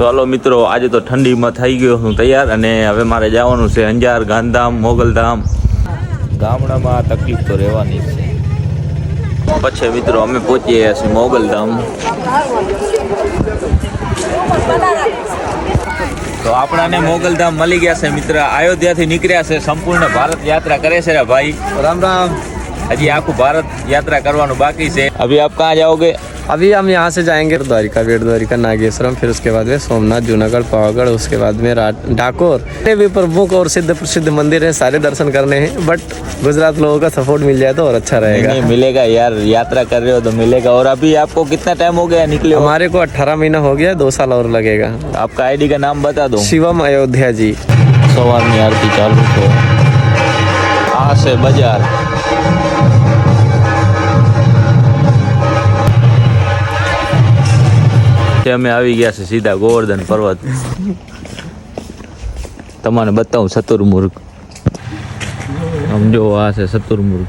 તો હાલો મિત્રો, આજે તો ઠંડીમાં થઈ ગયો હું તૈયાર અને હવે મારે જવાનું છે અંજાર, ગાંધીધામ, મોગલધામ. ગામડામાં તકલીફ તો રહેવાની છે. પછી મિત્રો અમે પહોંચી ગયા છીએ મોગલધામ. તો આપણાને મોગલધામ મળી ગયા છે મિત્ર. અયોધ્યાથી નીકળ્યા છે, સંપૂર્ણ ભારત યાત્રા કરે છે રે ભાઈ. राम राम। હજી આખું ભારત યાત્રા કરવાનું બાકી છે. अभी आप कहाँ जाओगे? अभी हम यहाँ से जाएंगे द्वारिका, बेट द्वारिका, नागेश्वरम, फिर उसके बाद में सोमनाथ, जूनागढ़, पावागढ़, उसके बाद में डाकोर। ये भी प्रमुख और सिद्ध प्रसिद्ध मंदिर है, सारे दर्शन करने हैं। बट गुजरात लोगों का सपोर्ट मिल जाए तो और अच्छा रहेगा। नहीं मिलेगा यार, यात्रा कर रहे हो तो मिलेगा। और अभी आपको कितना टाइम हो गया निकले? हमारे को 18 महीना हो गया, 2 साल और लगेगा। आपका आईडी का नाम बता दो। शिवम अयोध्या जी। सवार में आरती चालू है। आ से बाजार અમે આવી ગયા છે સીધા ગોવર્ધન પર્વત. તમને બતાવું ચતુર્મુર્ગ. સમજો, આ છે ચતુર્મુર્ગ.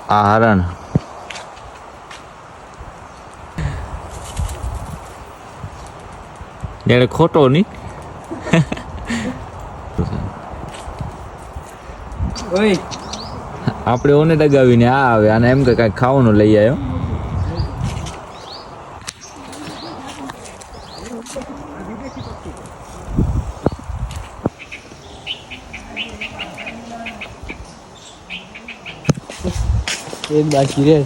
આ હરણ. એને ખોટો નહીં. આપણે ઓને ડગાવીને આ આવે, આને એમ કે કાંઈક ખાવાનું લઈ આવ્યો. एक बाकी रे।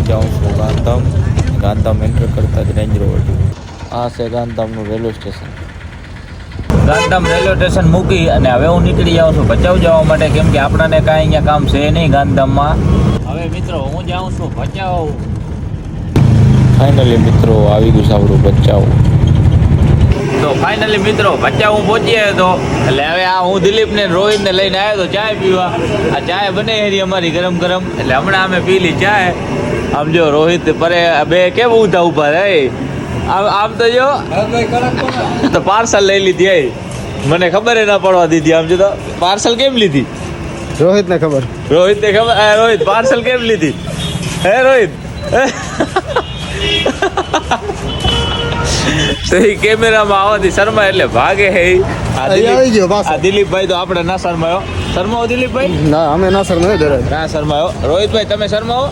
જાઉં છું ગાંધીધામ એન્ટર કરતા જ રેન્જ રોવર. આ છે ગાંધીધામનું railway station. Gandhidham railway station મૂકી અને હવે હું નીકળી જાઉં છું ભચાઉ જવા માટે, કેમ કે આપણાને કાંઈ અહીંયા કામ છે નહીં ગાંધીધામમાં. હવે મિત્રો હું જાઉં છું ભચાઉ. ફાઇનલી મિત્રો આવી ગયું સાવરું ભચાઉ. તો ફાઇનલી મિત્રો ભચાઉ હું પહોંચી આવ્યો હતો. એટલે હવે આ હું દિલીપને રોહિતને લઈને આવ્યો હતો ચાય પીવા. આ ચાય બને હેરી અમારી ગરમ ગરમ. એટલે હમણાં અમે પી લી ચાય. આમ જો રોહિત પરે બે કેમ ઊંધા ઉભા રે. આમ તો જો તો પાર્સલ લઈ લીધી. મને ખબર ના પડવા દીધી. આમ જો તો પાર્સલ કેમ લીધી? रोहित ने खबर। રોહિત ને ખબર. રોહિત પાર્સલ કેમ લીધી? હે રોહિત? તો એ કેમેરામાં આવવાથી શર્મા એટલે ભાગે હે. આ દિલીપભાઈ તો આપણે ના શરમાયો. શરમાવો દિલીપભાઈ? ना हमें ना सर में जरा। ના શરમાયો. રોહિતભાઈ તમે શરમાવો?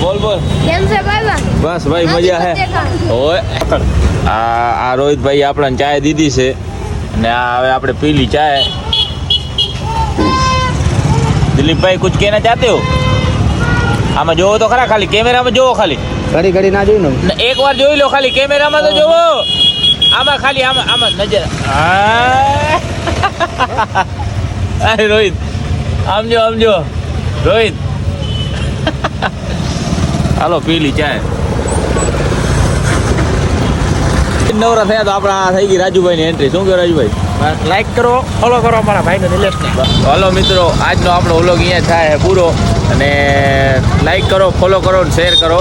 બોલ બોલ. કેમ છે ભાઈ? બસ ભાઈ મજા હે. ઓય આ રોહિતભાઈ આપણને ચાય દીધી છે અને આ હવે આપણે પી લી ચાય. દિલીપભાઈ કુછ કહેના ચાહતે હો? આમાં જોવો તો ખરા, ખાલી કેમેરામાં જોવો. ખાલી घड़ी घड़ी ना जोई ना। એક વાર જોઈ લો, ખાલી કેમેરામાં તો જોવો. આમાં ખાલી આમાં નજર. અરે રોહિત આમ જો રોહિત. હાલો પી લી ચાય. નવરા થયા તો આપણા થઈ ગઈ રાજુભાઈની એન્ટ્રી. શું કહો રાજુભાઈ? लाइक करो, फॉलो करो हमारा भाई ने दिलेश ने। હાલો મિત્રો, આજનો આપણો વ્લોગ અહીંયા થાય પૂરો. અને લાઈક કરો, ફોલો કરો, શેર કરો.